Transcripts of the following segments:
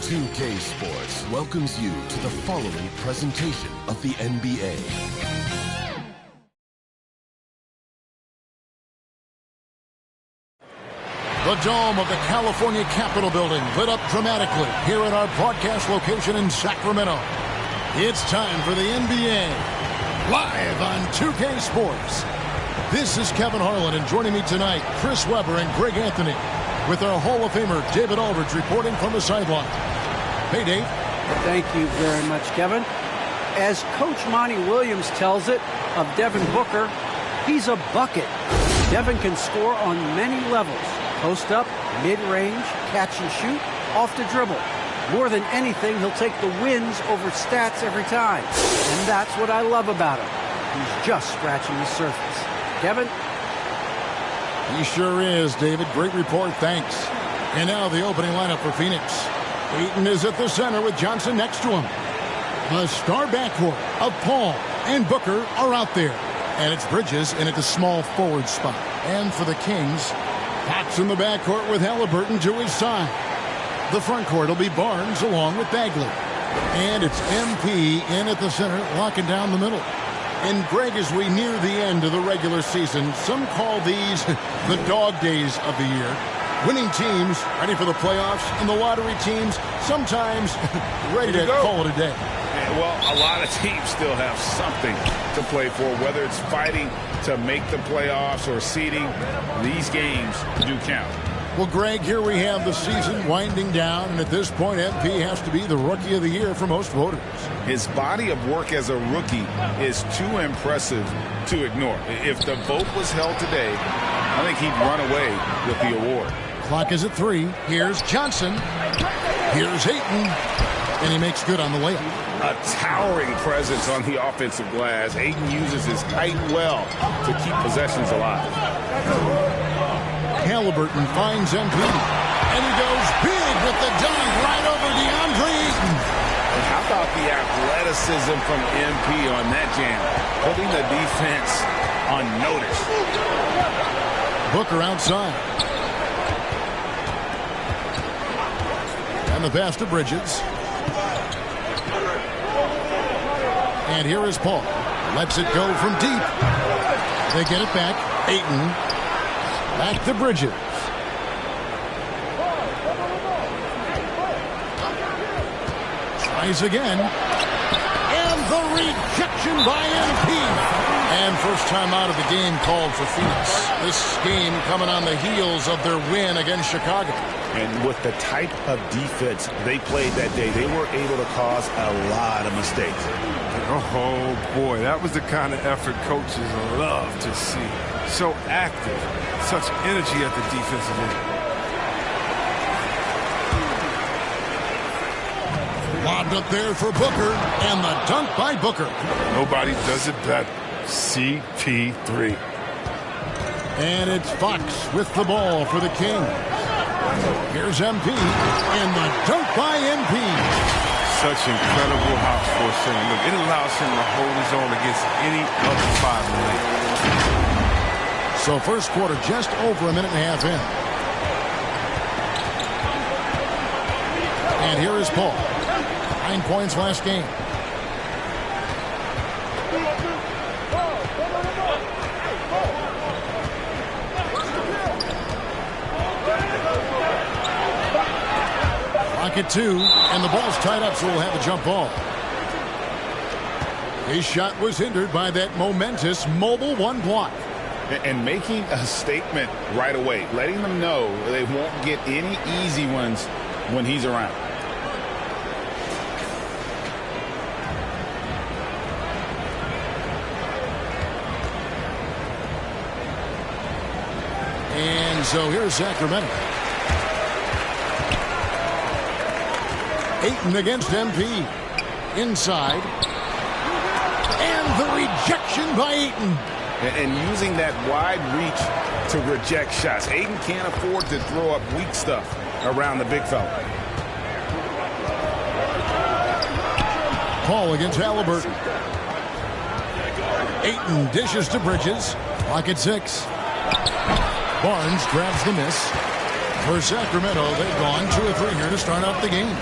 2K Sports welcomes you to the following presentation of the NBA. The dome of the California Capitol building lit up dramatically here at our broadcast location in Sacramento. It's time for the NBA, live on 2K Sports. This is Kevin Harlan, and joining me tonight, Chris Webber and Greg Anthony, with our Hall of Famer David Aldridge reporting from the sideline. Hey, Dave. Thank you very much, Kevin. As Coach Monty Williams tells it of Devin Booker, he's a bucket. Devin can score on many levels. Post up, mid-range, catch and shoot, off the dribble. More than anything, he'll take the wins over stats every time. And that's what I love about him. He's just scratching the surface. Kevin? He sure is, David. Great report, thanks. And now the opening lineup for Phoenix. Ayton is at the center with Johnson next to him. The star backcourt of Paul and Booker are out there. And it's Bridges in at the small forward spot. And for the Kings, Fox in the backcourt with Halliburton to his side. The front court will be Barnes along with Bagley. And it's MP in at the center, locking down the middle. And Greg, as we near the end of the regular season, some call these the dog days of the year. Winning teams ready for the playoffs, and the lottery teams sometimes ready to call it a day. Well, a lot of teams still have something to play for, whether it's fighting to make the playoffs or seeding. These games do count. Well, Greg, here we have the season winding down, and at this point, MP has to be the Rookie of the Year for most voters. His body of work as a rookie is too impressive to ignore. If the vote was held today, I think he'd run away with the award. Clock is at 3. Here's Johnson. Here's Ayton. And he makes good on the layup. A towering presence on the offensive glass. Ayton uses his height well to keep possessions alive. Halliburton finds MP. And he goes big with the dunk right over DeAndre Ayton. And how about the athleticism from MP on that jam? Putting the defense on notice. Booker outside. And the pass to Bridges. And here is Paul. Lets it go from deep. They get it back. Ayton. Back to Bridges. Tries again. And the rejection by MP. And first time out of the game called for Phoenix. This game coming on the heels of their win against Chicago. And with the type of defense they played that day, they were able to cause a lot of mistakes. Oh, boy, that was the kind of effort coaches love to see. So active, such energy at the defensive end. Lobbed up there for Booker, and the dunk by Booker. Nobody does it better. CP3. And it's Fox with the ball for the Kings. Here's MP, and the dunk by MP. Such incredible house for center. Look, it allows him to hold his own against any other 5 in the league. So first quarter just over a minute and a half in. And here is Paul. 9 points last game. Clock at 2, and the ball's tied up, so we'll have a jump ball. His shot was hindered by that momentous mobile 1 block. And making a statement right away, letting them know they won't get any easy ones when he's around. And so here's Sacramento. Ayton against MP. Inside. And the rejection by Ayton. And using that wide reach to reject shots. Ayton can't afford to throw up weak stuff around the big fella. Paul against Halliburton. Ayton dishes to Bridges. Clock at 6. Barnes grabs the miss. For Sacramento, they've gone 2 of 3 here to start out the game.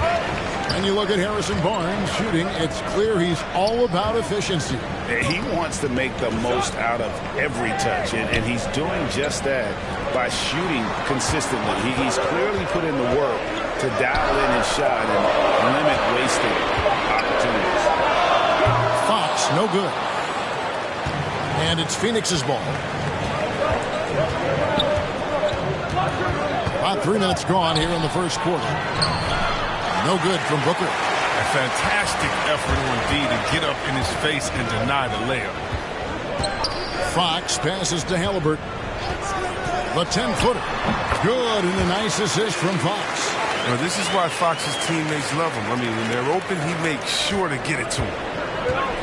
And you look at Harrison Barnes shooting, it's clear he's all about efficiency. He wants to make the most out of every touch, and he's doing just that by shooting consistently. He's clearly put in the work to dial in his shot and limit wasted opportunities. Fox, no good. And it's Phoenix's ball. About 3 minutes gone here in the first quarter. No good from Booker. A fantastic effort on D to get up in his face and deny the layup. Fox passes to Halliburton. The 10-footer. Good, and a nice assist from Fox. Well, this is why Fox's teammates love him. I mean, when they're open, he makes sure to get it to him.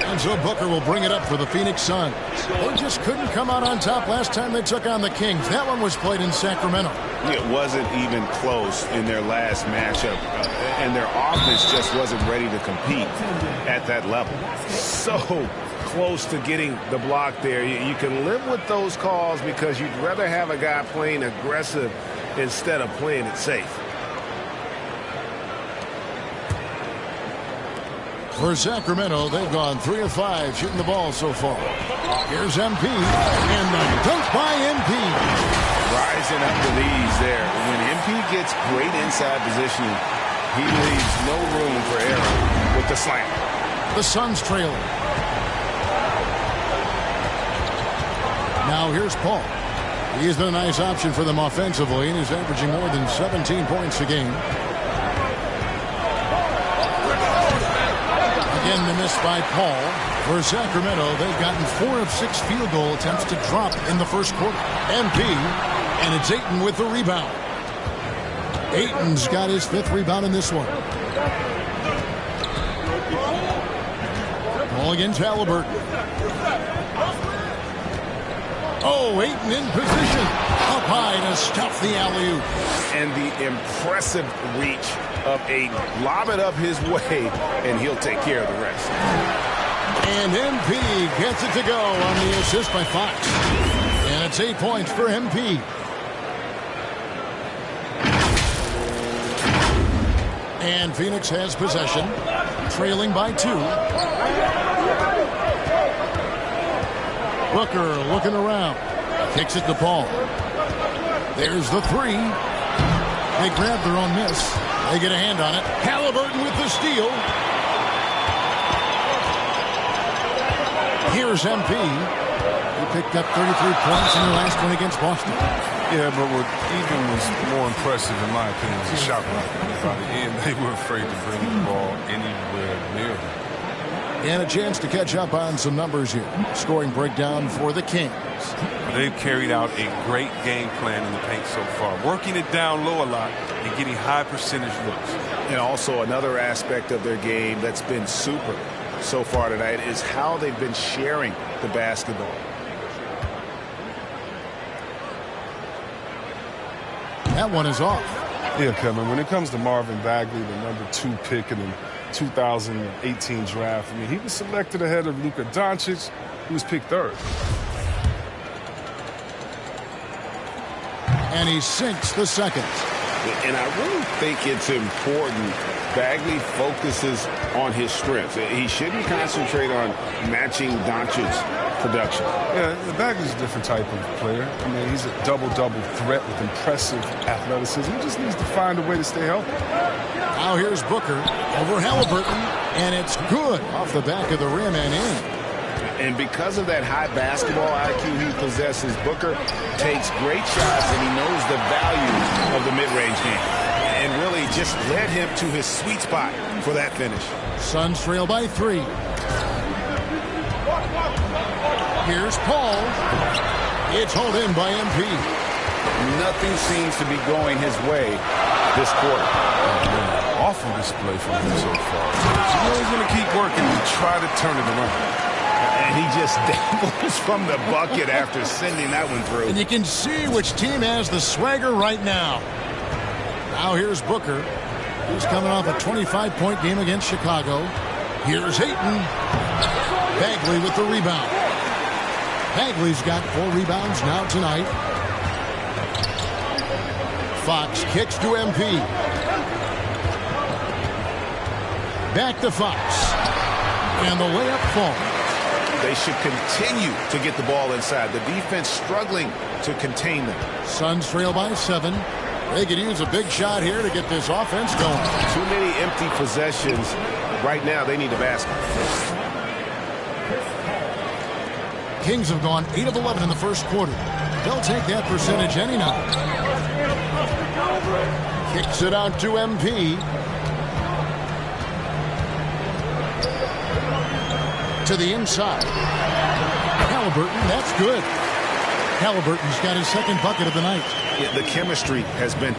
And so Booker will bring it up for the Phoenix Suns. They just couldn't come out on top last time they took on the Kings. That one was played in Sacramento. It wasn't even close in their last matchup, and their offense just wasn't ready to compete at that level. So close to getting the block there. You can live with those calls because you'd rather have a guy playing aggressive instead of playing it safe. For Sacramento, they've gone 3 of 5 shooting the ball so far. Here's MP, and the dunk by MP. Rising up the leads there. When MP gets great inside positioning, he leaves no room for error with the slam. The Suns trailing. Now here's Paul. He's been a nice option for them offensively, and he's averaging more than 17 points a game. Again, the miss by Paul. For Sacramento, they've gotten 4 of 6 field goal attempts to drop in the first quarter. MP, and it's Ayton with the rebound. Ayton's got his 5th rebound in this one. Ball against Halliburton. Oh, Ayton in position. Up high to stuff the alley-oop. And the impressive reach of Ayton. Lob it up his way, and he'll take care of the rest. And MP gets it to go on the assist by Fox. And it's 8 points for MP. And Phoenix has possession, trailing by 2. Booker looking around. Kicks it to Paul. There's the 3. They grab their own miss. They get a hand on it. Halliburton with the steal. Here's MP. He picked up 33 points in the last one against Boston. Yeah, but what even was more impressive, in my opinion, was the shot block. By the end, they were afraid to bring the ball anywhere near them. And a chance to catch up on some numbers here. Scoring breakdown for the Kings. They've carried out a great game plan in the paint so far, working it down low a lot and getting high percentage looks. And also another aspect of their game that's been super so far tonight is how they've been sharing the basketball. That one is off. Yeah, Kevin, when it comes to Marvin Bagley, the number 2 pick in the 2018 draft, I mean, he was selected ahead of Luka Doncic, who was picked 3rd. And he sinks the second. And I really think it's important Bagley focuses on his strengths. He shouldn't concentrate on matching Doncic's production. Yeah, Bagley's a different type of player. I mean, he's a double-double threat with impressive athleticism. He just needs to find a way to stay healthy. Now here's Booker over Halliburton, and it's good off the back of the rim and in. And because of that high basketball IQ he possesses, Booker takes great shots, and he knows the value of the mid-range game. And really just led him to his sweet spot for that finish. Suns trail by 3. Here's Paul. It's hauled in by MP. Nothing seems to be going his way this quarter. Awful display from him so far. So he's going to keep working to try to turn it around. And he just dangles from the bucket after sending that one through. And you can see which team has the swagger right now. Now here's Booker. He's coming off a 25-point game against Chicago. Here's Ayton. Bagley with the rebound. Bagley's got 4 rebounds now tonight. Fox kicks to MP. Back to Fox. And the layup falls. They should continue to get the ball inside. The defense struggling to contain them. Suns trail by 7. They could use a big shot here to get this offense going. Too many empty possessions. Right now, they need a basket. Kings have gone 8 of 11 in the first quarter. They'll take that percentage any night. Kicks it out to MP. To the inside. Halliburton, that's good. Halliburton's got his second bucket of the night. Yeah, the chemistry has been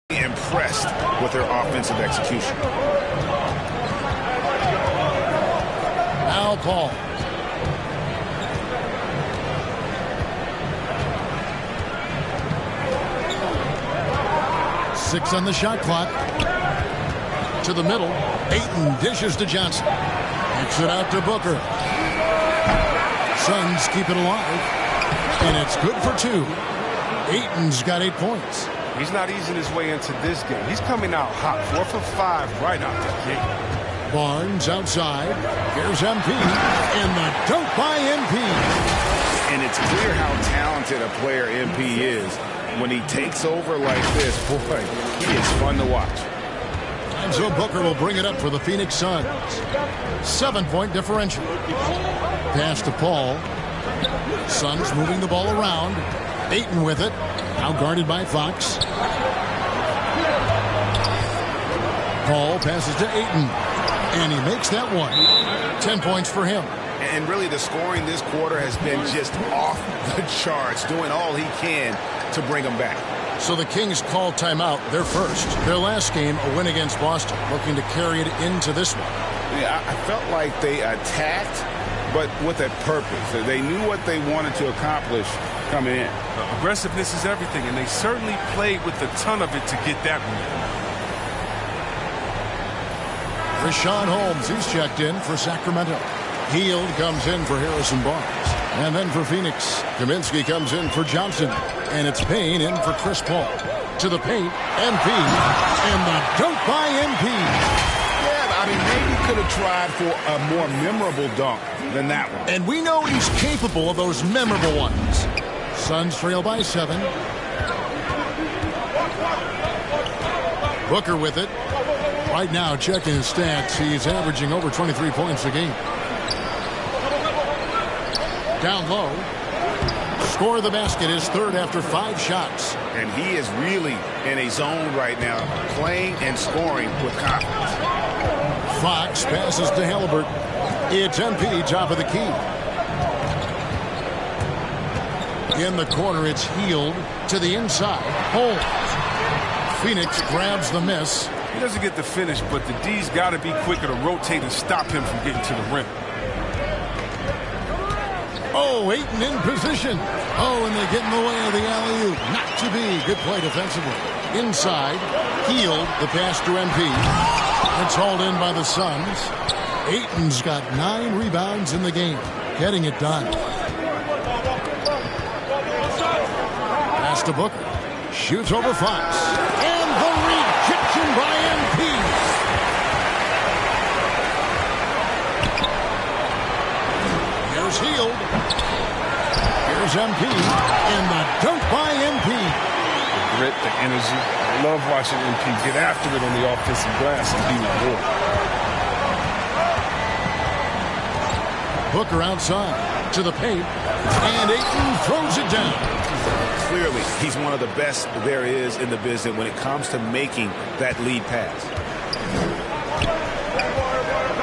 impressed with their offensive execution. Now Paul. Six on the shot clock. To the middle. Ayton dishes to Johnson. Kicks it out to Booker. Suns keep it alive. And it's good for 2. Ayton's got 8 points. He's not easing his way into this game. He's coming out hot. 4 for 5 right out the gate. Barnes outside. Here's MP. And the dunk by MP. And it's clear how talented a player MP is. When he takes over like this, boy, he is fun to watch. And so Booker will bring it up for the Phoenix Suns. 7-point differential. Pass to Paul. Suns moving the ball around. Ayton with it. Now guarded by Fox. Paul passes to Ayton. And he makes that one. 10 points for him. And really the scoring this quarter has been just off the charts, doing all he can to bring them back. So the Kings call timeout. Their first. Their last game, a win against Boston, looking to carry it into this one. Yeah, I felt like they attacked, but with a purpose. They knew what they wanted to accomplish coming in. Aggressiveness is everything, and they certainly played with a ton of it to get that win. Richaun Holmes, he's checked in for Sacramento. Hield comes in for Harrison Barnes. And then for Phoenix, Kaminsky comes in for Johnson. And it's Payne in for Chris Paul. To the paint, MP. And the dunk by MP. Yeah, I mean, maybe could have tried for a more memorable dunk than that one. And we know he's capable of those memorable ones. Suns trail by 7. Booker with it. Right now, checking his stats, he's averaging over 23 points a game. Down low. Score the basket, his third after 5 shots. And he is really in a zone right now, playing and scoring with confidence. Fox passes to Halliburton. It's MP, top of the key. In the corner, it's Hield to the inside. Holmes. Phoenix grabs the miss. He doesn't get the finish, but the D's got to be quicker to rotate and stop him from getting to the rim. Oh, Ayton in position. Oh, and they get in the way of the alley-oop. Not to be. Good play defensively. Inside, Hield, the pass to MP. It's hauled in by the Suns. Ayton's got 9 rebounds in the game. Getting it done. Pass to Booker. Shoots over Fox. And the rejection by MP. Here's Hield. Here's MP. And the dunk by MP. The grit, the energy. I love watching MP get after it on the offensive glass and be rewarded. Booker outside to the paint. And Ayton throws it down. Clearly, he's one of the best there is in the business when it comes to making that lead pass.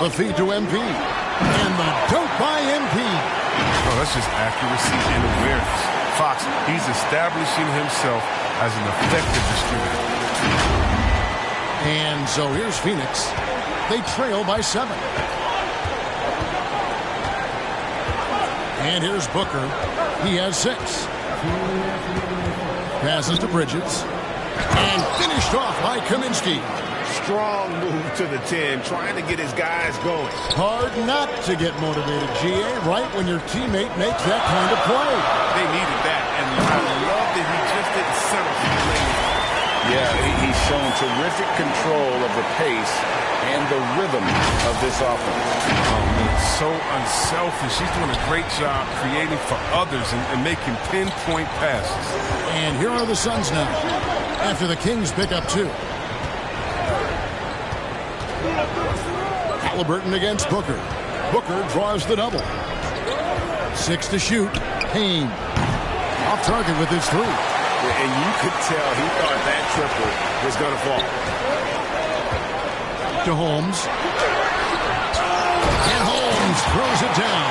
The feed to MP. And the dunk by MP. Oh, that's just accuracy and awareness. Fox, he's establishing himself as an effective distributor. And so here's Phoenix. They trail by 7. And here's Booker. He has 6. Passes to Bridges. And finished off by Kaminsky. Strong move to the 10, trying to get his guys going. Hard not to get motivated, GA, right when your teammate makes that kind of play. They needed that, and I love that he just didn't settle for the lane. Yeah, he's shown terrific control of the pace and the rhythm of this offense. Oh, man, so unselfish. He's doing a great job creating for others and making pinpoint passes. And here are the Suns now, after the Kings pick up 2. Halliburton against Booker. Booker draws the double. 6 to shoot. Payne off target with his 3. And you could tell he thought that triple was going to fall. To Holmes. And Holmes throws it down.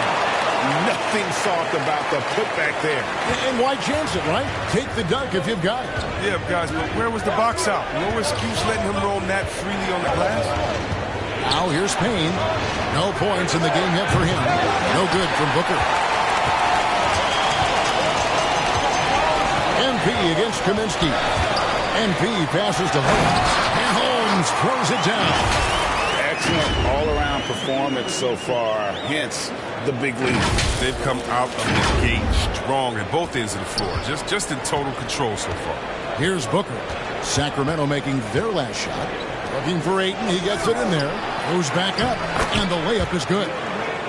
Nothing soft about the putback there. And why chance it, right? Take the dunk if you've got it. Yeah, guys, but where was the box out? No excuse letting him roam that freely on the glass. Now here's Payne. No points in the game yet for him. No good from Booker. MP against Kaminsky. MP passes to Holmes. And Holmes throws it down. Excellent all-around performance so far. Hence, the big lead. They've come out of the gate strong at both ends of the floor. Just in total control so far. Here's Booker. Sacramento making their last shot. Looking for Ayton. He gets it in there. Goes back up. And the layup is good.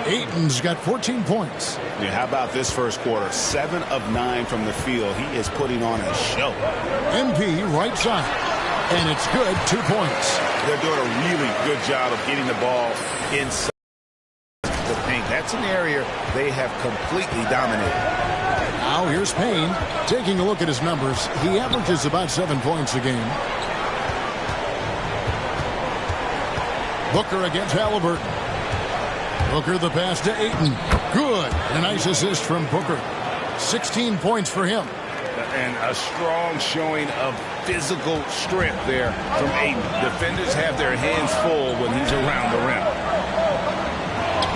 Ayton's got 14 points. Yeah, how about this first quarter? 7 of 9 from the field. He is putting on a show. MP right side. And it's good. 2 points. They're doing a really good job of getting the ball inside the paint. That's an area they have completely dominated. Now here's Payne. Taking a look at his numbers, he averages about 7 points a game. Booker against Halliburton. Booker the pass to Ayton. Good. A nice assist from Booker. 16 points for him. And a strong showing of physical strength there from Ayton. Defenders have their hands full when he's around the rim.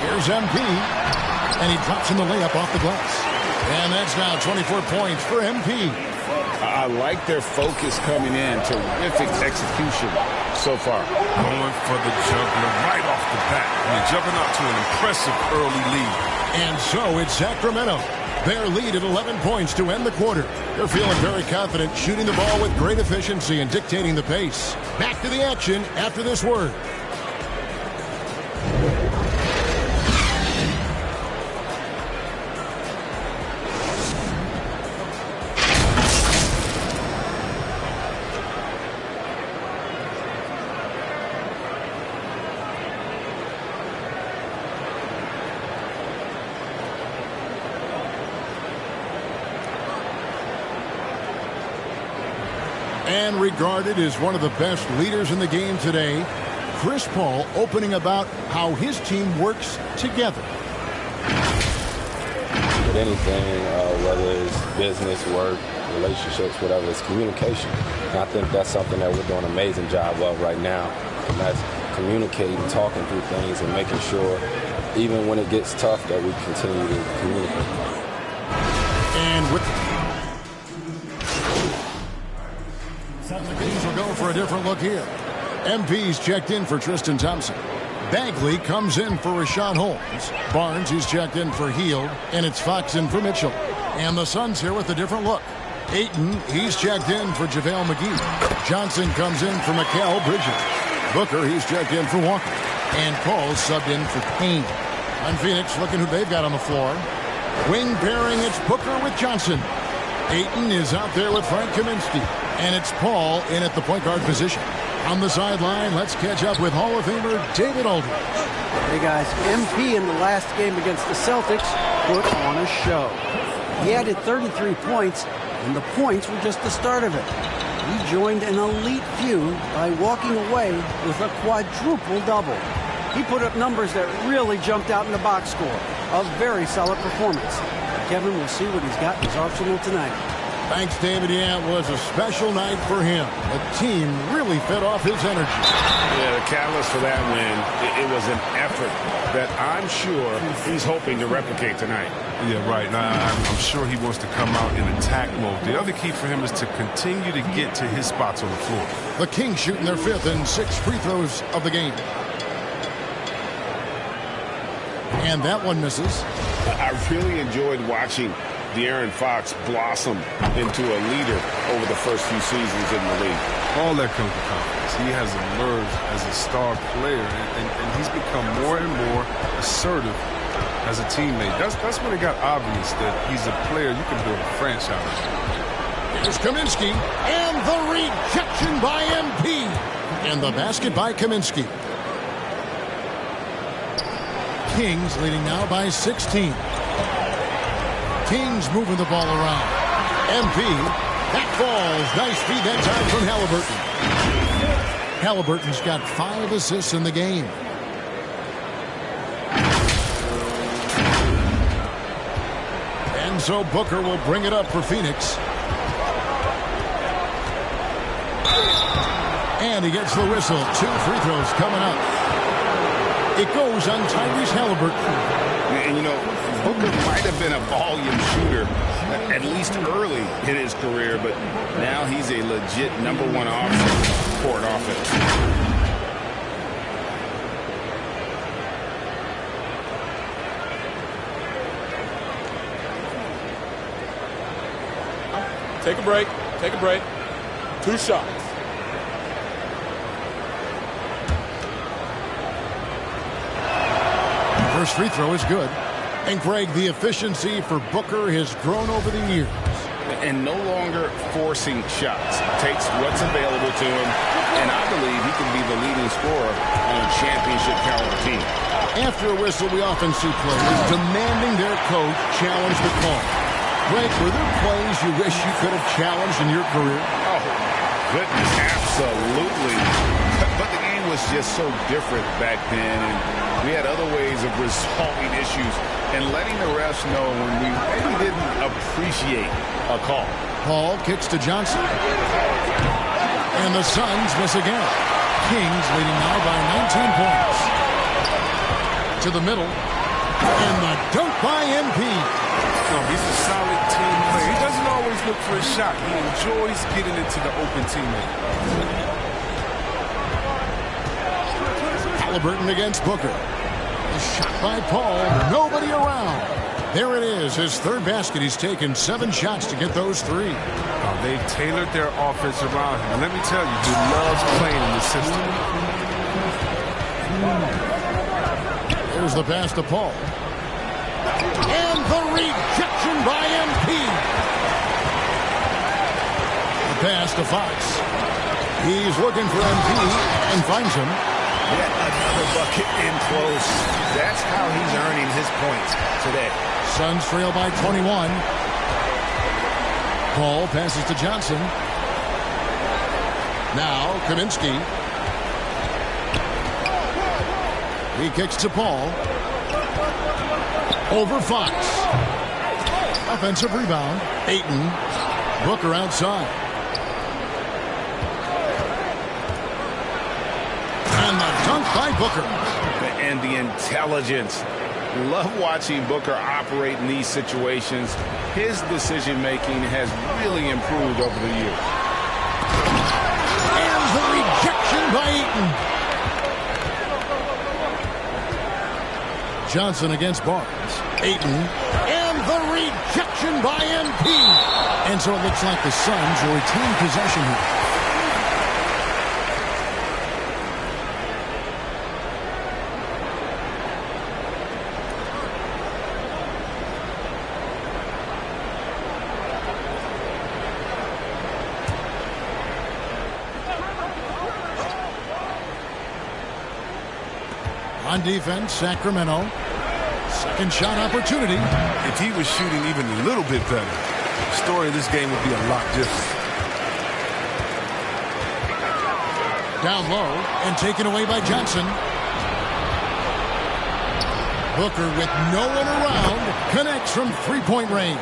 Here's MP. And he drops in the layup off the glass. And that's now 24 points for MP. I like their focus coming in. Terrific execution so far. Going for the juggler right off the bat. I mean, jumping out to an impressive early lead. And so it's Sacramento. Their lead at 11 points to end the quarter. They're feeling very confident, shooting the ball with great efficiency and dictating the pace. Back to the action after this word. And regarded as one of the best leaders in the game today, Chris Paul opening about how his team works together. With anything, whether it's business, work, relationships, whatever, it's communication. And I think that's something that we're doing an amazing job of right now. And that's communicating, talking through things, and making sure, even when it gets tough, that we continue to communicate. And with the Kings will go for a different look here. MP's checked in for Tristan Thompson. Bagley comes in for Rashawn Holmes. Barnes, he's checked in for Hield. And it's Fox in for Mitchell. And the Suns here with a different look. Ayton, he's checked in for JaVale McGee. Johnson comes in for Mikal Bridges. Booker, he's checked in for Walker. And Paul's subbed in for Payne. On Phoenix, looking who they've got on the floor. Wing pairing, it's Booker with Johnson. Ayton is out there with Frank Kaminsky. And it's Paul in at the point guard position. On the sideline, let's catch up with Hall of Famer David Aldridge. Hey guys, MP in the last game against the Celtics put on a show. He added 33 points, and the points were just the start of it. He joined an elite few by walking away with a quadruple double. He put up numbers that really jumped out in the box score. A very solid performance. Kevin will see what he's got in his arsenal tonight. Thanks, David. Yeah, it was a special night for him. The team really fed off his energy. Yeah, the catalyst for that win, it was an effort that I'm sure he's hoping to replicate tonight. Yeah, right. Now, I'm sure he wants to come out in attack mode. The other key for him is to continue to get to his spots on the floor. The Kings shooting their 5th and 6th free throws of the game. And that one misses. I really enjoyed watching De'Aaron Fox blossom into a leader over the first few seasons in the league. All that comes with confidence. He has emerged as a star player, and he's become more and more assertive as a teammate. That's when it got obvious that he's a player you can build a franchise around. Here's Kaminsky, and the rejection by MP. And the basket by Kaminsky. Kings leading now by 16. Kings moving the ball around. MP, that falls. Nice feed that time from Halliburton. Halliburton's got 5 assists in the game. And so Booker will bring it up for Phoenix. And he gets the whistle. 2 free throws coming up. It goes on Tyrese Halliburton. And, you know, Booker might have been a volume shooter, at least early in his career, but now he's a legit #1 option for an offense. Take a break. Take a break. 2 shots. First free throw is good. And Greg, the efficiency for Booker has grown over the years. And no longer forcing shots. Takes what's available to him, and I believe he can be the leading scorer on a championship caliber team. After a whistle, we often see players demanding their coach challenge the call. Greg, were there plays you wish you could have challenged in your career? Oh, goodness, absolutely. But the game was just so different back then, and we had other ways of resolving issues and letting the refs know when we maybe didn't appreciate a call. Paul kicks to Johnson. And the Suns miss again. Kings leading now by 19 points. To the middle. And the dunk by MP. No, he's a solid team player. He doesn't always look for a shot. He enjoys getting into the open teammate. Halliburton against Booker. A shot by Paul. Nobody around. There it is. His 3rd basket. He's taken 7 shots to get those 3. They've tailored their offense around him. And let me tell you, he loves playing in the system. Here's the pass to Paul. And the rejection by MP. The pass to Fox. He's looking for MP and finds him. Yet another bucket in close. That's how he's earning his points today. Suns trail by 21. Paul passes to Johnson. Now Kaminsky. He kicks to Paul. Over Fox. Offensive rebound. Ayton. Booker outside. And the dunk by Booker. And the intelligence. Love watching Booker operate in these situations. His decision-making has really improved over the years. And the rejection by Ayton. Johnson against Barnes. Ayton. And the rejection by MP. And so it looks like the Suns will retain possession here. On defense, Sacramento. Second shot opportunity. If he was shooting even a little bit better, the story of this game would be a lot different. Down low and taken away by Johnson. Booker with no one around connects from 3-point range.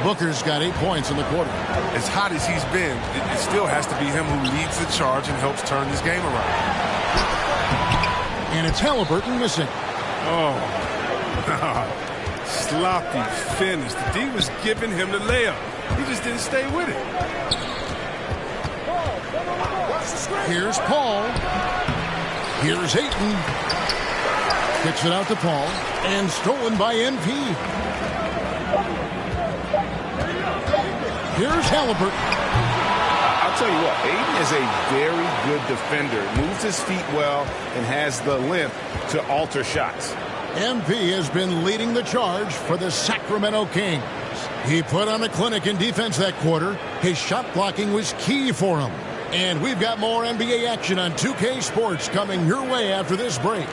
Booker's got 8 points in the quarter. As hot as he's been, it still has to be him who leads the charge and helps turn this game around. And it's Halliburton missing. Oh, sloppy finish. The D was giving him the layup. He just didn't stay with it. Here's Paul. Here's Ayton. Kicks it out to Paul. And stolen by MP. Here's Halliburton. I'll tell you what, Aiden is a very good defender. Moves his feet well and has the length to alter shots. MP has been leading the charge for the Sacramento Kings. He put on a clinic in defense that quarter. His shot blocking was key for him. And we've got more NBA action on 2K Sports coming your way after this break.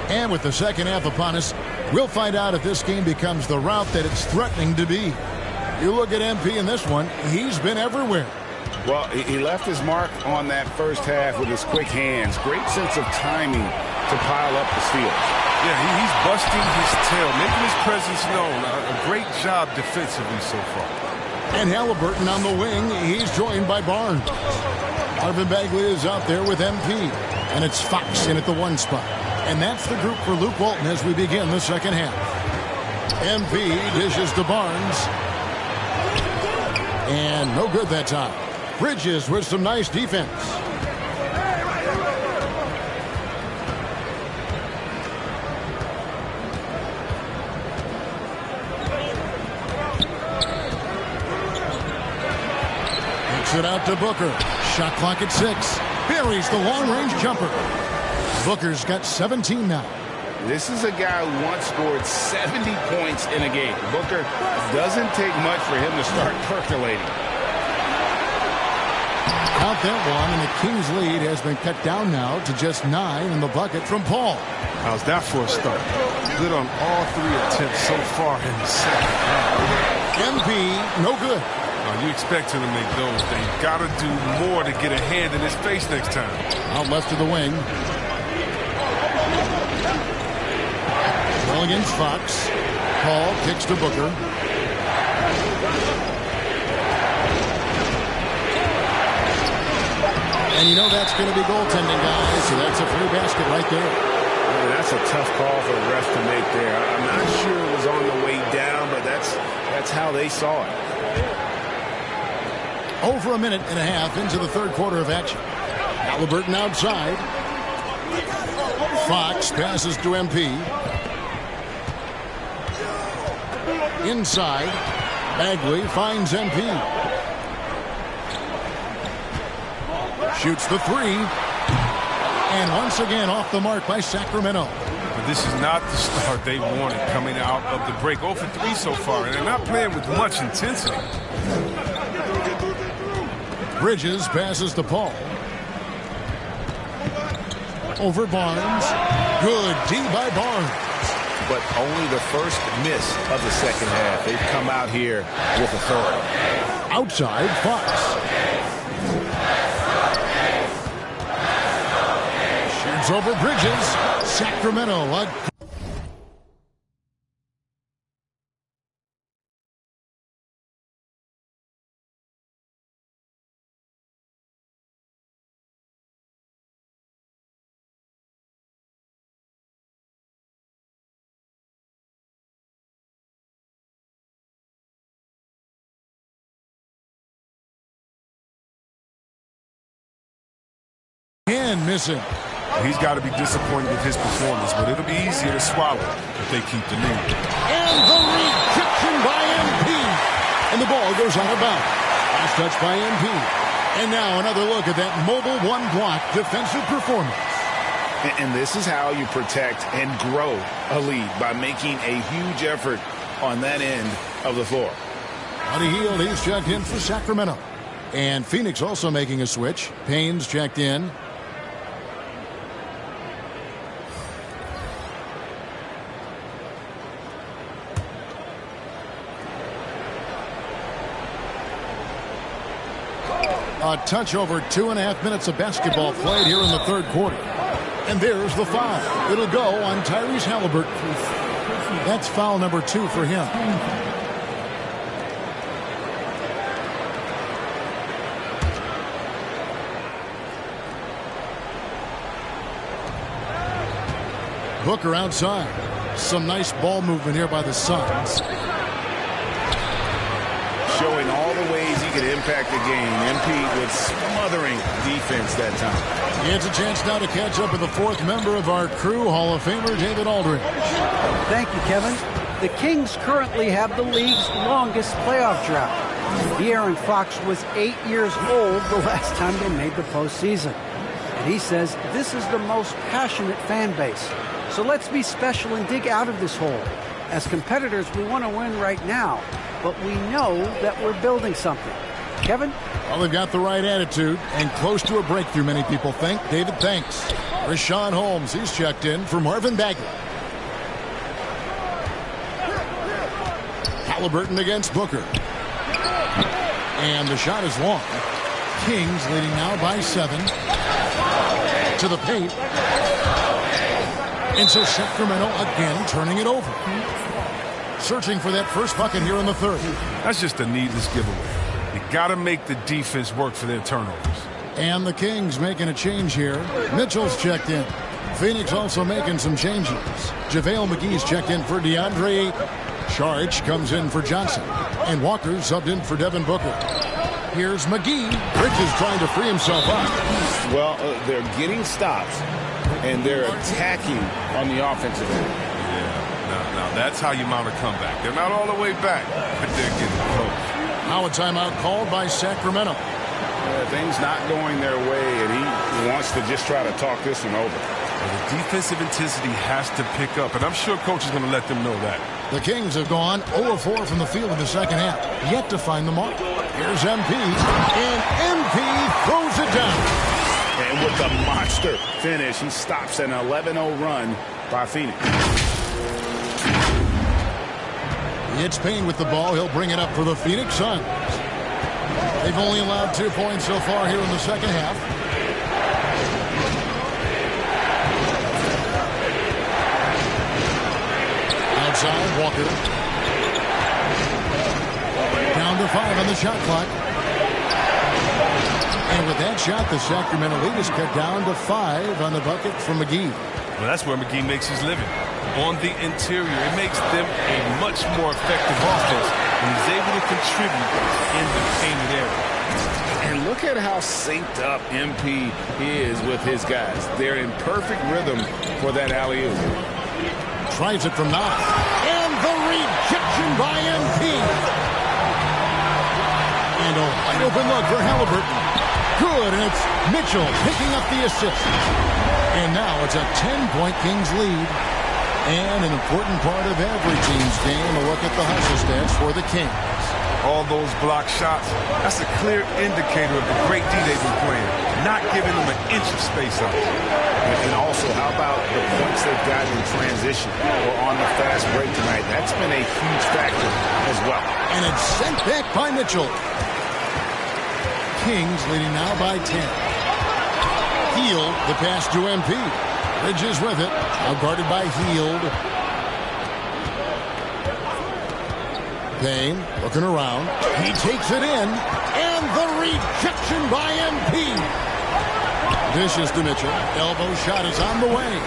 And with the second half upon us, we'll find out if this game becomes the route that it's threatening to be. You look at MP in this one, he's been everywhere. Well, he left his mark on that first half with his quick hands. Great sense of timing to pile up the steals. Yeah, he's busting his tail, making his presence known. A great job defensively so far. And Halliburton on the wing, he's joined by Barnes. Marvin Bagley is out there with MP. And it's Fox in at the 1 spot. And that's the group for Luke Walton as we begin the second half. MP dishes to Barnes. And no good that time. Bridges with some nice defense. Kicks it out to Booker. Shot clock at 6. Buries the long-range jumper. Booker's got 17 now. This is a guy who once scored 70 points in a game. Booker doesn't take much for him to start percolating. Count that one, and the Kings' lead has been cut down now to just 9 in the bucket from Paul. How's that for a start? Good on all 3 attempts so far in the second half. MP, no good. You expect him to make those. They got to do more to get a hand in his face next time. Out left of the wing. Ball against Fox. Paul kicks to Booker. And you know that's going to be goaltending, guys. So that's a free basket right there. Yeah, that's a tough call for the ref to make there. I'm not sure it was on the way down, but that's how they saw it. Over a minute and a half into the third quarter of action. Halliburton outside. Fox passes to MP. Inside. Bagley finds MP. Shoots the 3. And once again off the mark by Sacramento. But this is not the start they wanted coming out of the break. 0 for 3 so far, and they're not playing with much intensity. Bridges passes to Paul. Over Barnes. Good D by Barnes. But only the first miss of the second half. They've come out here with authority. Outside, Fox. Shoots over Bridges. Sacramento. And missing. He's got to be disappointed with his performance, but it'll be easier to swallow if they keep the lead. And the rejection by MP. And the ball goes out of bounds. Last touch by MP. And now another look at that mobile one-block defensive performance. And this is how you protect and grow a lead, by making a huge effort on that end of the floor. Buddy Hield, he's checked in for Sacramento. And Phoenix also making a switch. Payne's checked in. A touch over 2.5 minutes of basketball played here in the third quarter. And there's the foul. It'll go on Tyrese Halliburton. That's foul number 2 for him. Booker outside. Some nice ball movement here by the Suns. Showing all the ways he could impact the game. MP with smothering defense that time. It's a chance now to catch up with the 4th member of our crew, Hall of Famer David Aldridge. Thank you, Kevin. The Kings currently have the league's longest playoff drought. De'Aaron Fox was 8 years old the last time they made the postseason. And he says this is the most passionate fan base. So let's be special and dig out of this hole. As competitors, we want to win right now, but we know that we're building something. Kevin? Well, they've got the right attitude and close to a breakthrough, many people think. David, thanks. Rashawn Holmes, he's checked in for Marvin Bagley. Halliburton against Booker. And the shot is long. Kings leading now by 7. To the paint. And so Sacramento again turning it over. Searching for that first bucket here in the 3rd. That's just a needless giveaway. You got to make the defense work for their turnovers. And the Kings making a change here. Mitchell's checked in. Phoenix also making some changes. JaVale McGee's checked in for DeAndre Ayton. Saric comes in for Johnson. And Walker subbed in for Devin Booker. Here's McGee. Bridges trying to free himself up. Well, they're getting stops, and they're attacking on the offensive end. Yeah, now that's how you mount a comeback. They're not all the way back, but they're getting close. Now a timeout called by Sacramento. Things not going their way, and he wants to just try to talk this one over. Well, the defensive intensity has to pick up, and I'm sure coach is going to let them know that. The Kings have gone 0-4 from the field in the second half, yet to find the mark. Here's MP, and MP throws it down. And with the monster finish, he stops an 11-0 run by Phoenix. It's Payne with the ball. He'll bring it up for the Phoenix Suns. They've only allowed 2 points so far here in the second half. Outside, Walker. Down to 5 on the shot clock. And with that shot, the Sacramento lead is cut down to 5 on the bucket from McGee. Well, that's where McGee makes his living. On the interior, it makes them a much more effective offense when he's able to contribute in the painted area. And look at how synced up MP is with his guys. They're in perfect rhythm for that alley-oop. Tries it from 9. And the rejection by MP. And a wide open look for Halliburton. Good, and it's Mitchell picking up the assist. And now it's a 10-point Kings lead. And an important part of every team's game, a look at the hustle stats for the Kings. All those block shots, that's a clear indicator of the great D they've been playing, not giving them an inch of space out there. And also, how about the points they've gotten in transition or on the fast break tonight? That's been a huge factor as well. And it's sent back by Mitchell. Kings leading now by 10. Hield the pass to MP. Bridges with it. Now guarded by Hield. Payne looking around. He takes it in. And the rejection by MP. Dishes to Mitchell. Elbow shot is on the way.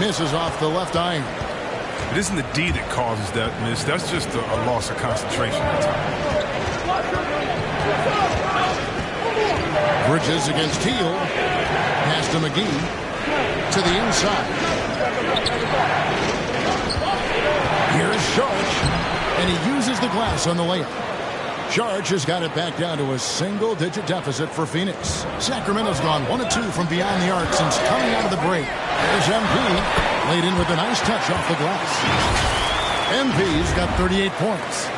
Misses off the left iron. It isn't the D that causes that miss. That's just a loss of concentration at times. Bridges against Hield. Pass to McGee. To the inside. Here's Saric. And he uses the glass on the layup. Saric has got it back down to a single-digit deficit for Phoenix. Sacramento's gone 1-2 from beyond the arc since coming out of the break. There's MP. Laid in with a nice touch off the glass. MP's got 38 points.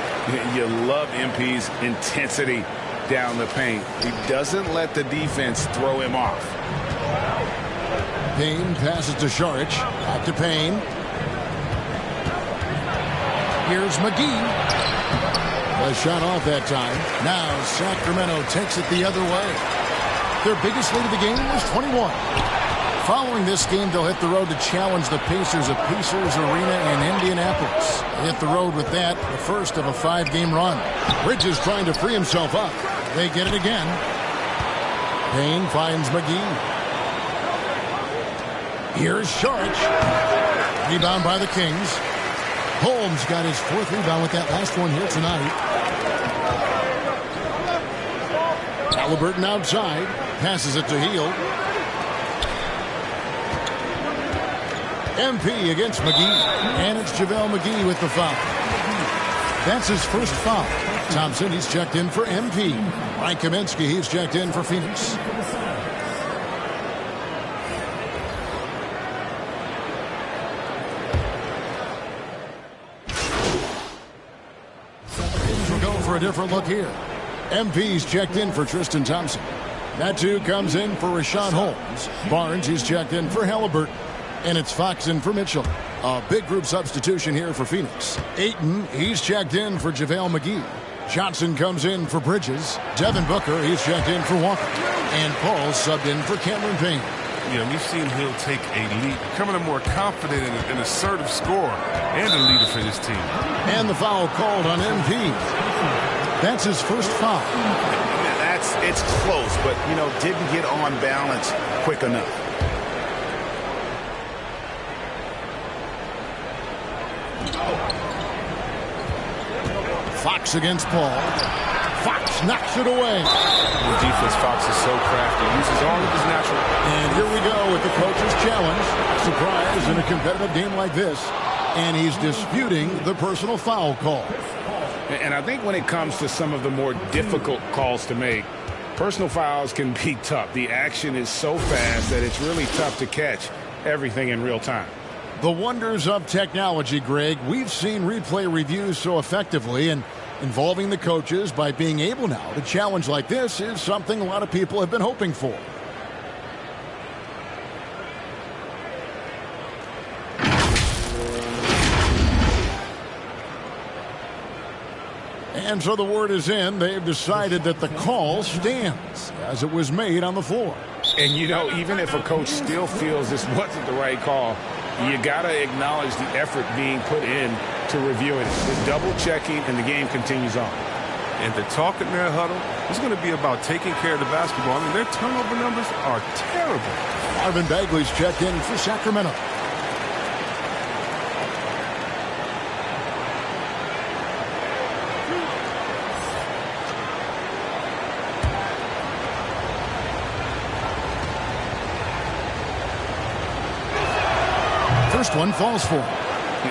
You love MP's intensity down the paint. He doesn't let the defense throw him off. Payne passes to Saric. Back to Payne. Here's McGee. A shot off that time. Now Sacramento takes it the other way. Their biggest lead of the game was 21. Following this game, they'll hit the road to challenge the Pacers at Pacers Arena in Indianapolis. They hit the road with that, the first of a 5-game run. Bridges trying to free himself up. They get it again. Payne finds McGee. Here's Sharch. Rebound by the Kings. Holmes got his 4th rebound with that last one here tonight. Halliburton outside. Passes it to Hield. MP against McGee. And it's JaVale McGee with the foul. That's his first foul. Thompson, he's checked in for MP. Mike Kaminsky, he's checked in for Phoenix. We'll go for a different look here. MP's checked in for Tristan Thompson. Natu comes in for Rashawn Holmes. Barnes, he's checked in for Halliburton. And it's Fox in for Mitchell. A big group substitution here for Phoenix. Ayton, he's checked in for JaVale McGee. Johnson comes in for Bridges. Devin Booker, he's checked in for Walker. And Paul subbed in for Cameron Payne. Yeah, we've seen Hill take a lead, becoming a more confident and assertive scorer and a leader for his team. And the foul called on MP. That's his first foul. It's close, but, didn't get on balance quick enough. Fox against Paul. Fox knocks it away. The defense, Fox is so crafty. Uses all of his natural. And here we go with the coach's challenge. Surprise in a competitive game like this. And he's disputing the personal foul call. And I think when it comes to some of the more difficult calls to make, personal fouls can be tough. The action is so fast that it's really tough to catch everything in real time. The wonders of technology, Greg. We've seen replay reviews so effectively, and involving the coaches by being able now to challenge like this is something a lot of people have been hoping for. And so the word is in. They've decided that the call stands as it was made on the floor. And, even if a coach still feels this wasn't the right call, you got to acknowledge the effort being put in to reviewing it. The double-checking, and the game continues on. And the talk in their huddle is going to be about taking care of the basketball. I mean, their turnover numbers are terrible. Marvin Bagley's checked in for Sacramento. First one falls for him.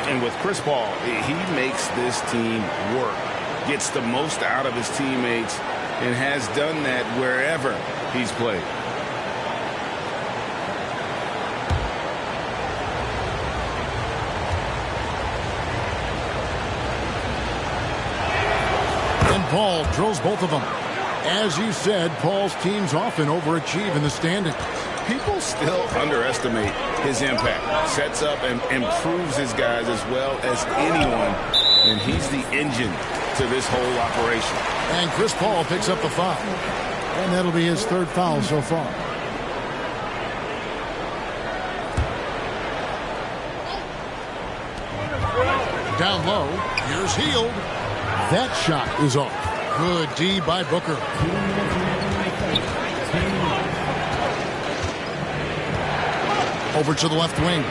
And with Chris Paul, he makes this team work, gets the most out of his teammates, and has done that wherever he's played. And Paul drills both of them. As you said, Paul's teams often overachieve in the standings. People still underestimate his impact. Sets up and improves his guys as well as anyone. And he's the engine to this whole operation. And Chris Paul picks up the foul. And that'll be his third foul so far. Down low. Here's Hield. That shot is off. Good D by Booker. Over to the left wing.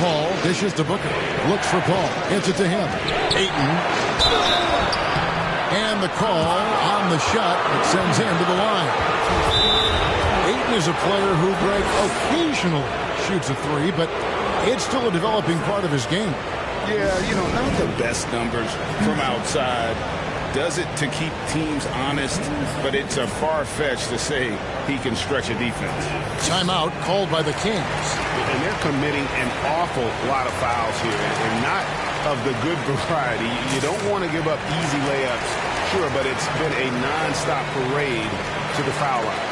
Paul dishes to Booker. Looks for Paul. Hits it to him. Ayton. And the call on the shot that sends him to the line. Ayton is a player who, Greg, occasionally shoots a three, but it's still a developing part of his game. Yeah, not the best numbers from outside. Does it to keep teams honest, but it's a far-fetched to say he can stretch a defense. Timeout called by the Kings. And they're committing an awful lot of fouls here, and not of the good variety. You don't want to give up easy layups, sure, but it's been a nonstop parade to the foul line.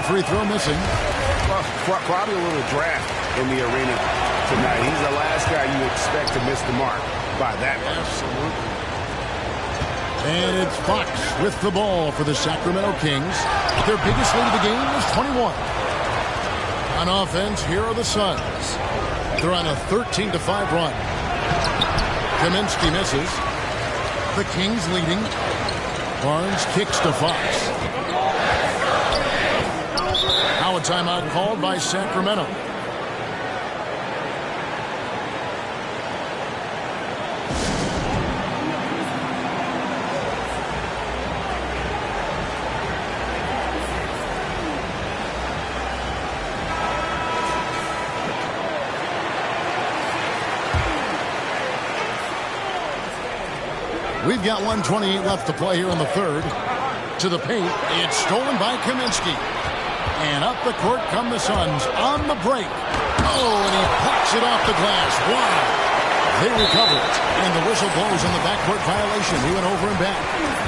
Second free throw missing. Well, probably a little draft in the arena tonight. He's the last guy you expect to miss the mark by that much. Absolutely. And it's Fox with the ball for the Sacramento Kings. Their biggest lead of the game is 21. On offense, here are the Suns. They're on a 13-5 run. Kaminsky misses. The Kings leading. Barnes kicks to Fox. Now a timeout called by Sacramento. We've got 1:28 left to play here in the third. To the paint. It's stolen by Kaminsky. And up the court come the Suns on the break. Oh, and he plucks it off the glass. Wow. They recover it. And the whistle blows on the backcourt violation. He went over and back.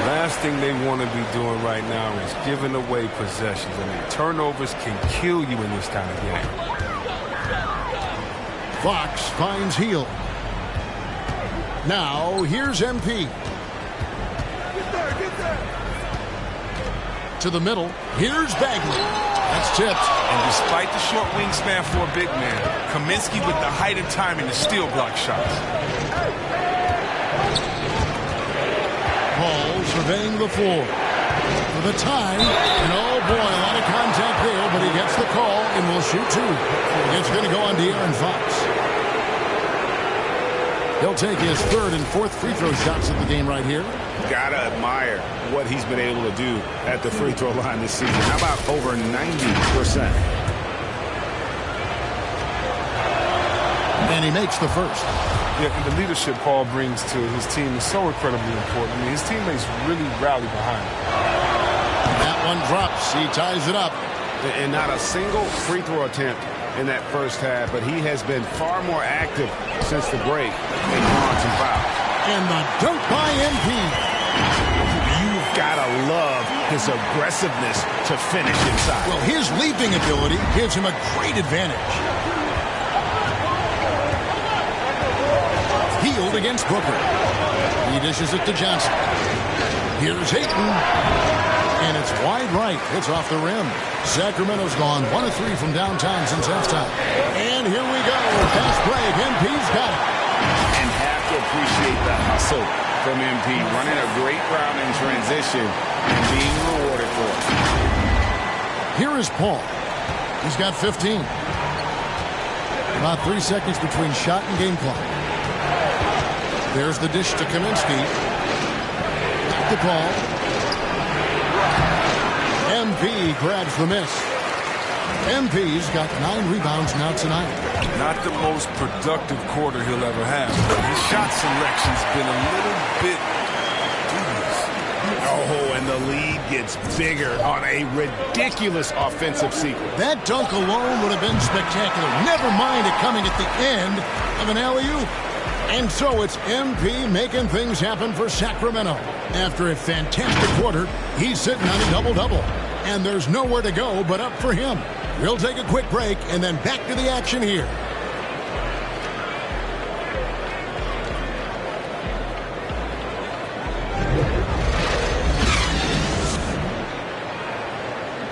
Last thing they want to be doing right now is giving away possessions. I mean, turnovers can kill you in this kind of game. Fox finds Hield. Now, here's MP. To the middle. Here's Bagley. That's tipped. And despite the short wingspan for a big man, Kaminsky with the height and timing to steal block shots. Paul surveying the floor. For the tie. And oh boy, a lot of contact there, but he gets the call and will shoot two. It's going to go on De'Aaron Fox. He'll take his third and fourth free throw shots of the game right here. Gotta admire what he's been able to do at the free throw line this season. How about over 90%? And he makes the first. Yeah, and the leadership Paul brings to his team is so incredibly important. I mean, his teammates really rally behind him. That one drops. He ties it up. And not a single free throw attempt in that first half, but he has been far more active since the break and drawn some fouls. And the dunk by MP. You've got to love his aggressiveness to finish inside. Well, his leaping ability gives him a great advantage. Hield against Booker. He dishes it to Johnson. Here's Ayton. And it's wide right. It's off the rim. Sacramento's gone 1 of 3 from downtown since halftime. And here we go. Fast break. MP's got it. And have to appreciate the hustle from MP. Running a great route in transition and being rewarded for it. Here is Paul. He's got 15. About 3 seconds between shot and game clock. There's the dish to Kaminsky. Back to Paul. MP grabs the miss. MP's got 9 rebounds now tonight. Not the most productive quarter he'll ever have. His shot selection's been a little bit dubious. Oh, and the lead gets bigger on a ridiculous offensive sequence. That dunk alone would have been spectacular. Never mind it coming at the end of an alley-oop. And so it's MP making things happen for Sacramento. After a fantastic quarter, he's sitting on a double-double. And there's nowhere to go but up for him. We'll take a quick break and then back to the action here.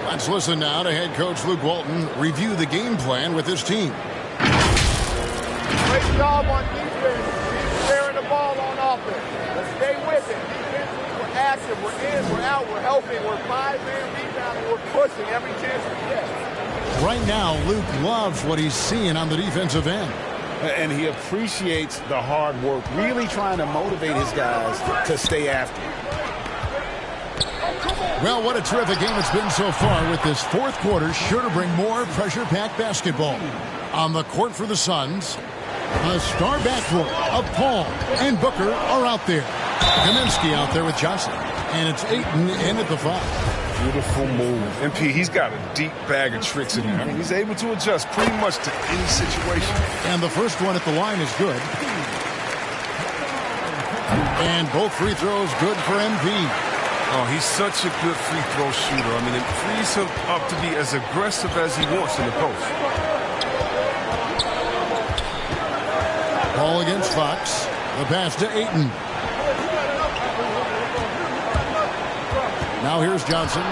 Let's listen now to head coach Luke Walton review the game plan with his team. Great job on defense. Keep sharing the ball on offense. Let's stay with it. Defensively, we're active. We're in. We're out. We're helping. We're 5-man rebounding. We're pushing every chance we get. Right now, Luke loves what he's seeing on the defensive end. And he appreciates the hard work, really trying to motivate his guys to stay after him. Well, what a terrific game it's been so far, with this fourth quarter sure to bring more pressure-packed basketball. On the court for the Suns, a star backcourt of Paul and Booker are out there. Kaminsky out there with Johnson. And it's Ayton in at the 5. Beautiful move. MP, he's got a deep bag of tricks in there. I mean, he's able to adjust pretty much to any situation. And the first one at the line is good. And both free throws good for MP. Oh, he's such a good free throw shooter. I mean, it frees him up to be as aggressive as he wants in the post. Ball against Fox. The pass to Ayton. Now here's Johnson.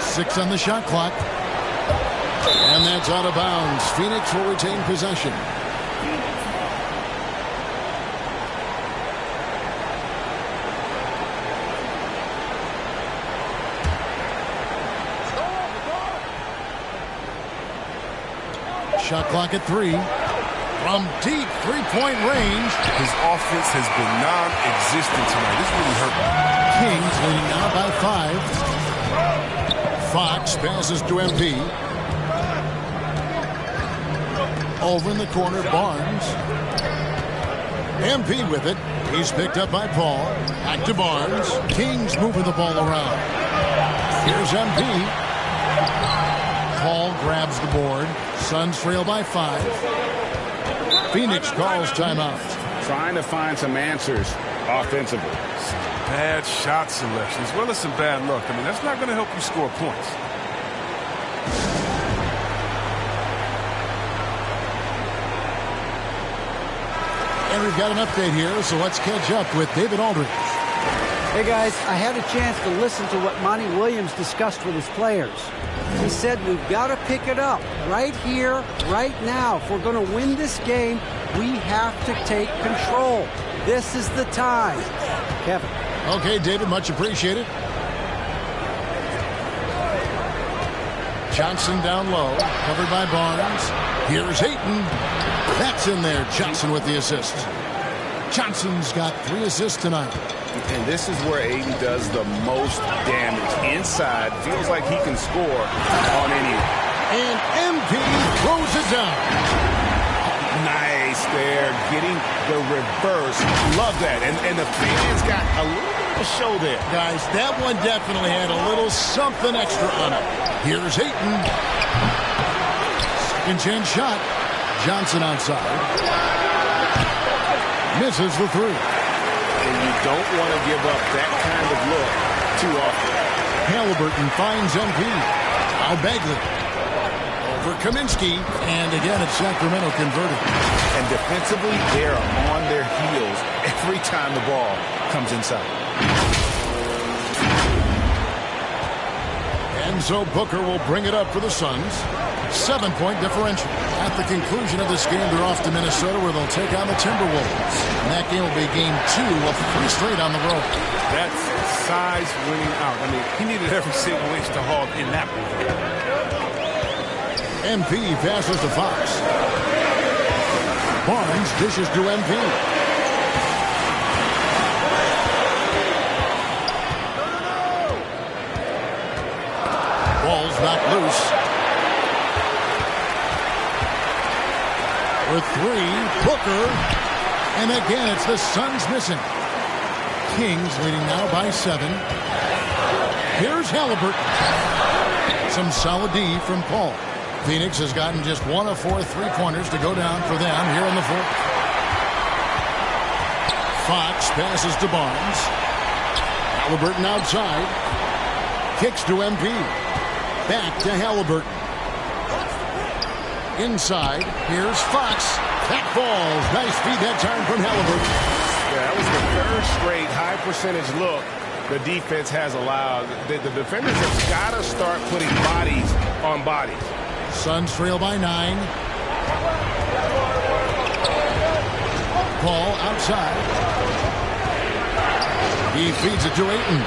6 on the shot clock. And that's out of bounds. Phoenix will retain possession. Shot clock at 3. From deep three-point range. His offense has been non-existent tonight. This really hurt me. Kings leading now by 5. Fox passes to MP. Over in the corner, Barnes. MP with it. He's picked up by Paul. Back to Barnes. Kings moving the ball around. Here's MP. Paul grabs the board. Suns trail by 5. Phoenix calls timeout. Trying to find some answers offensively. Bad shot selection as well as some bad luck. I mean, that's not going to help you score points. And we've got an update here, so let's catch up with David Aldridge. Hey guys, I had a chance to listen to what Monty Williams discussed with his players. He said we've got to pick it up right here, right now. If we're going to win this game, we have to take control. This is the time. Kevin. Okay, David, much appreciated. Johnson down low, covered by Barnes. Here's Ayton. That's in there. Johnson with the assist. Johnson's got 3 assists tonight. And this is where Ayton does the most damage. Inside, feels like he can score on any. And MP throws it down. Nice there, getting the reverse. Love that. And the fans got a little bit of a show there. Guys, that one definitely had a little something extra on it. Here's Ayton. Second chance shot. Johnson outside. Misses the 3. And you don't want to give up that kind of look too often. Halliburton finds MP. Now Bagley. Over Kaminsky. And again, it's Sacramento converted. And defensively, they're on their heels every time the ball comes inside. And so Booker will bring it up for the Suns. 7-point differential. At the conclusion of this game, they're off to Minnesota where they'll take on the Timberwolves. And that game will be game 2 of 3 straight on the road. That's size winning out. I mean, he needed every single inch to haul in that one. MP passes to Fox. Barnes dishes to MP. Ball's knocked loose. For 3, Booker. And again, it's the Suns missing. Kings leading now by 7. Here's Halliburton. Some solid D from Paul. Phoenix has gotten just 1 of 4 3-pointers to go down for them here in the 4th. Fox passes to Barnes. Halliburton outside. Kicks to MP. Back to Halliburton. Inside, here's Fox. That falls. Nice feed that time from Halliburton. Yeah, that was the 3rd straight high percentage look the defense has allowed. The defenders have got to start putting bodies on bodies. Suns trail by 9. Paul outside. He feeds it to Ayton.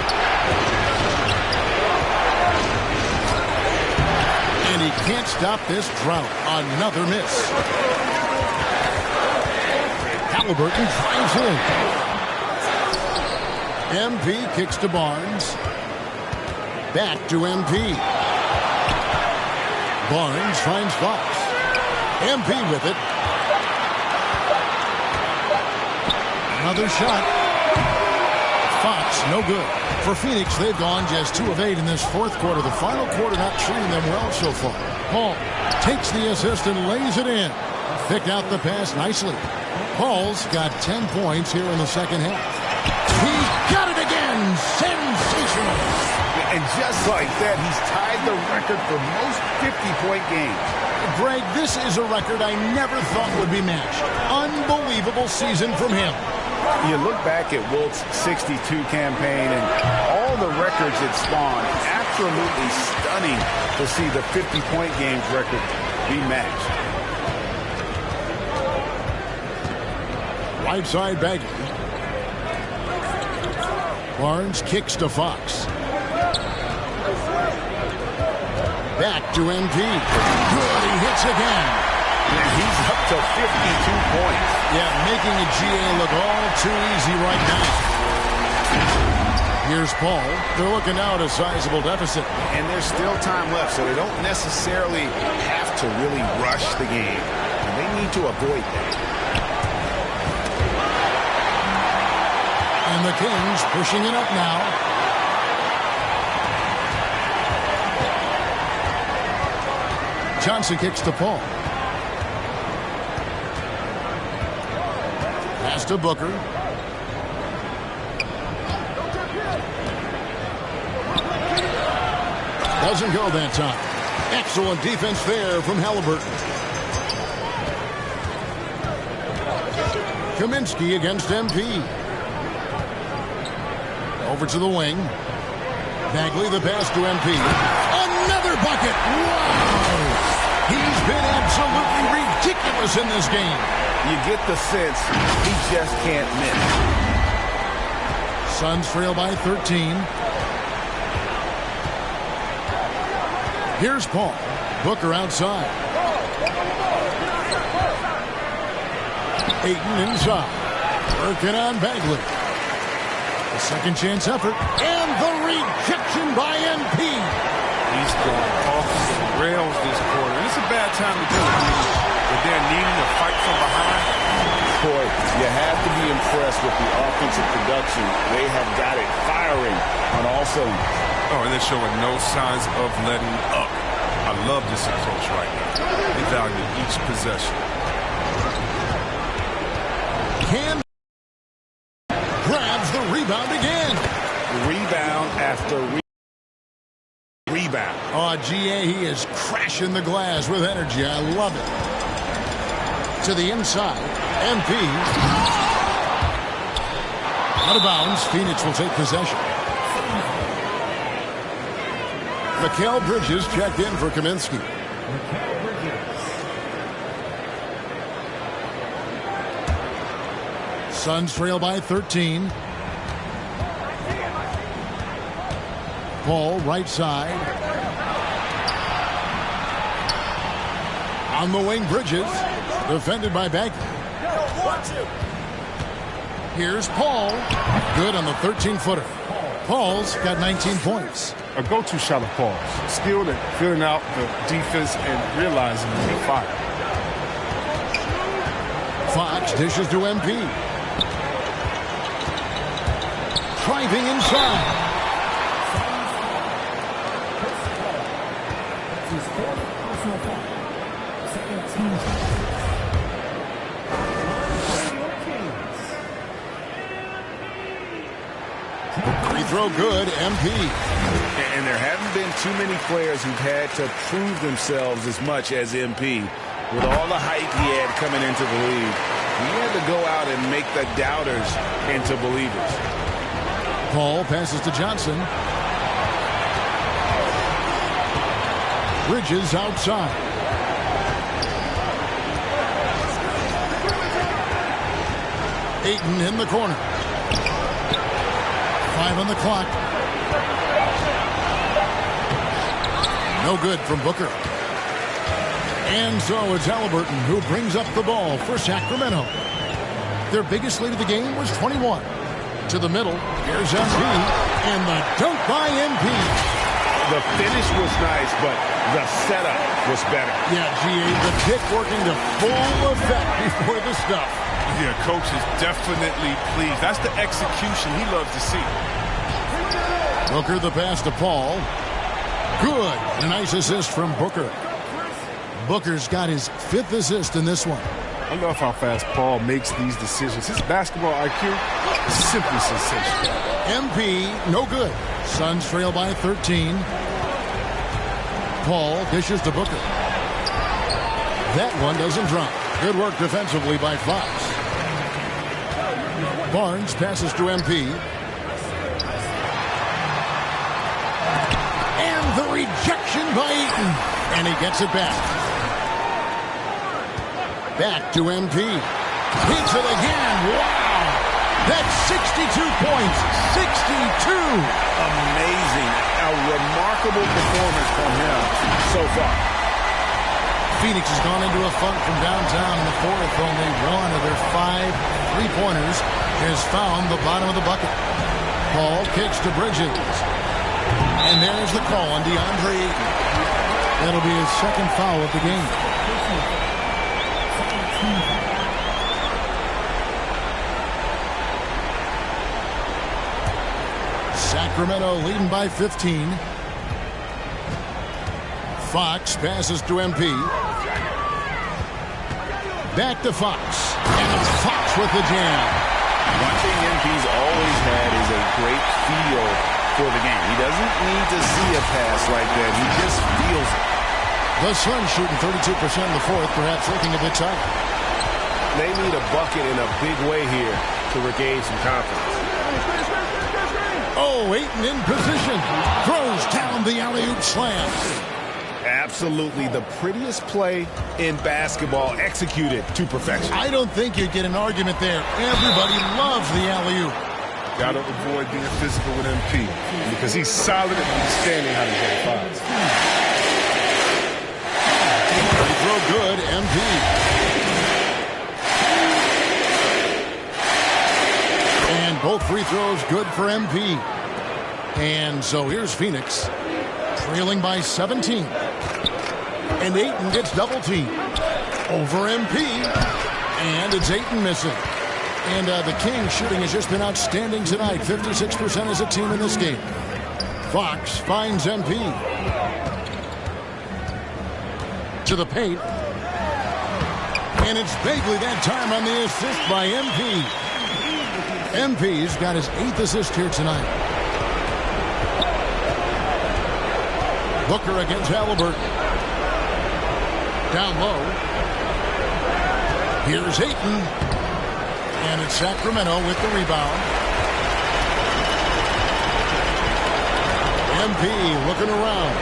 And he can't stop this drought. Another miss. Halliburton drives in. MP kicks to Barnes. Back to MP. Barnes finds Fox. MP with it. Another shot. Fox, no good. For Phoenix, they've gone just 2 of 8 in this 4th quarter. The final quarter not treating them well so far. Paul takes the assist and lays it in. Picked out the pass nicely. Paul's got 10 points here in the 2nd half. He got it again. Sensational. And just like that, he's tied the record for most 50-point games. Greg, this is a record I never thought would be matched. Unbelievable season from him. You look back at Wilt's 62 campaign and all the records it spawned. Absolutely stunning to see the 50-point games record be matched. Right side Bagley. Barnes kicks to Fox. Back to MP. Good, he hits again. And he's up to 52 points. Yeah, making the GA look all too easy right now. Here's Paul. They're looking now at a sizable deficit. And there's still time left, so they don't necessarily have to really rush the game. And they need to avoid that. And the Kings pushing it up now. Johnson kicks to Paul. Pass to Booker. Doesn't go that time. Excellent defense there from Halliburton. Kaminsky against MP. Over to the wing. Bagley the pass to MP. Another bucket. Wow! He's been absolutely ridiculous in this game. You get the sense he just can't miss. Suns trail by 13. Here's Paul. Booker outside. Ayton inside. Working on Bagley. A second chance effort. And the rejection by MP. He's going off the rails this quarter. It's a bad time to do it. But they're needing to fight from behind. Boy, you have to be impressed with the offensive production. They have got it firing on all cylinders. Oh, and they're showing no signs of letting up. I love this approach right now. They value each possession. Cam grabs the rebound again. Rebound after rebound. Oh, GA, he is crashing the glass with energy. I love it. To the inside. MP. Out of bounds. Phoenix will take possession. Mikal Bridges checked in for Kaminsky. Suns trail by 13. Paul right side. On the wing, Bridges. Defended by Bagley. Here's Paul. Good on the 13-footer. Paul's got 19 points. A go-to shot of Paul's. Skilled at filling out the defense and realizing when to fire. Fox dishes to MP. Driving inside. Free throw good, MP. And there haven't been too many players who've had to prove themselves as much as MP. With all the hype he had coming into the league, he had to go out and make the doubters into believers. Paul passes to Johnson. Bridges outside. Ayton in the corner. 5 on the clock. No good from Booker. And so it's Halliburton who brings up the ball for Sacramento. Their biggest lead of the game was 21. To the middle, here's MP, and the dunk by MP. The finish was nice, but the setup was better. Yeah, GA, the pick working to full effect before the stuff. Yeah, coach is definitely pleased. That's the execution he loves to see. Booker the pass to Paul. Good. A nice assist from Booker. Booker's got his 5th assist in this one. I love how fast Paul makes these decisions. His basketball IQ is simply sensational. MP, no good. Suns trail by 13. Paul dishes to Booker. That one doesn't drop. Good work defensively by Fox. Barnes passes to MP. And the rejection by Eaton. And he gets it back. Back to MP. Hits it again. Wow. That's 62 points. 62. Amazing. A remarkable performance from him so far. Phoenix has gone into a funk from downtown in the fourth. Only one of their 5 3-pointers has found the bottom of the bucket. Paul kicks to Bridges. And there's the call on DeAndre Ayton. That'll be his second foul of the game. Sacramento leading by 15. Fox passes to MP. Back to Fox. And it's Fox with the jam. One thing MP's always had is a great feel for the game. He doesn't need to see a pass like that. He just feels it. The Suns shooting 32% in the fourth, perhaps looking a bit tight. They need a bucket in a big way here to regain some confidence. Oh, Ayton in position. Throws down the alley-oop slam. Absolutely the prettiest play in basketball, executed to perfection. I don't think you'd get an argument there. Everybody loves the alley-oop. Got to avoid being physical with MP because he's solid at understanding how to get fouls. Free throw good, MP. And both free throws good for MP. And so here's Phoenix, trailing by 17. And Ayton gets double teamed over MP. And it's Ayton missing. And the Kings shooting has just been outstanding tonight. 56% as a team in this game. Fox finds MP. To the paint. And it's Bagley that time on the assist by MP. MP's got his 8th assist here tonight. Booker against Halliburton. Down low. Here's Ayton. And it's Sacramento with the rebound. MP looking around.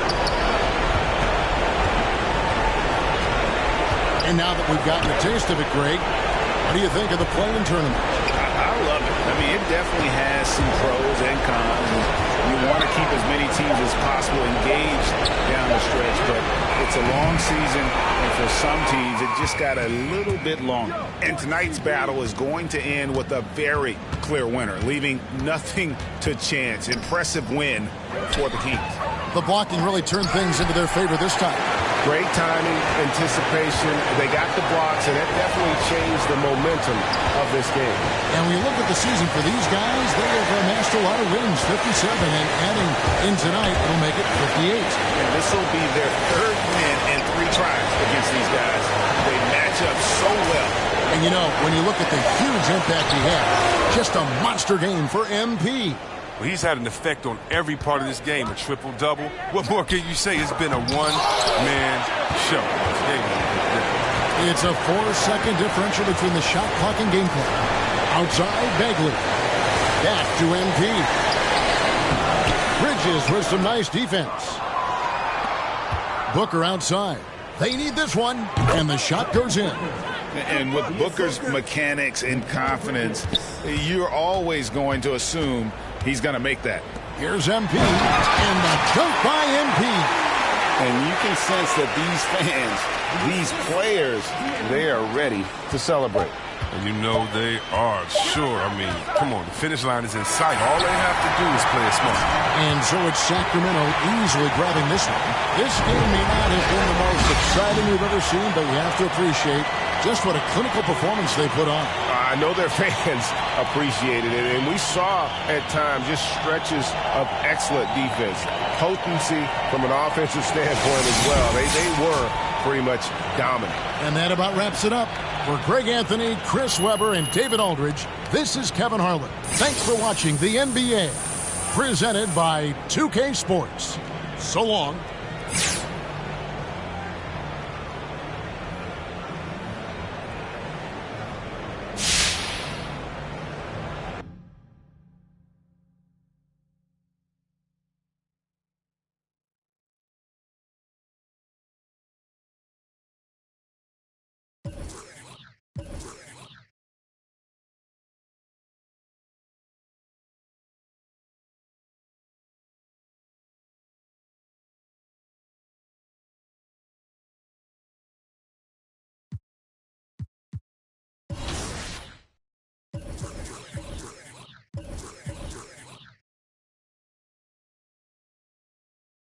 And now that we've gotten a taste of it, Greg, what do you think of the play-in tournament? I love it. I mean, it definitely has some pros and cons. You want to keep as many teams as possible engaged down the stretch, but it's a long season, and for some teams, it just got a little bit longer. And tonight's battle is going to end with a very clear winner, leaving nothing to chance. Impressive win for the Kings. The blocking really turned things into their favor this time. Great timing, anticipation. They got the blocks, and that definitely changed the momentum of this game. And we look at the season for these guys, they have amassed a lot of wins, 57, and adding in tonight, it'll make it 58. And this will be their 3rd win in 3 tries against these guys. They match up so well. And you know, when you look at the huge impact he had, just a monster game for MP. Well, he's had an effect on every part of this game, a triple-double. What more can you say? It's been a one-man show. It's a 4-second differential between the shot clock and game clock. Outside, Bagley. Back to MP. Bridges with some nice defense. Booker outside. They need this one, and the shot goes in. And with Booker's mechanics and confidence, you're always going to assume he's going to make that. Here's MP, and the dunk by MP. And you can sense that these fans, these players, they are ready to celebrate. And you know they are, sure. I mean, come on, the finish line is in sight. All they have to do is play it smart. And so it's Sacramento easily grabbing this one. This game may not have been the most exciting we've ever seen, but we have to appreciate just what a clinical performance they put on. I know their fans appreciated it, and we saw at times just stretches of excellent defense. Potency from an offensive standpoint as well. They were pretty much dominant. And that about wraps it up. For Greg Anthony, Chris Webber, and David Aldridge, this is Kevin Harlan. Thanks for watching the NBA, presented by 2K Sports. So long.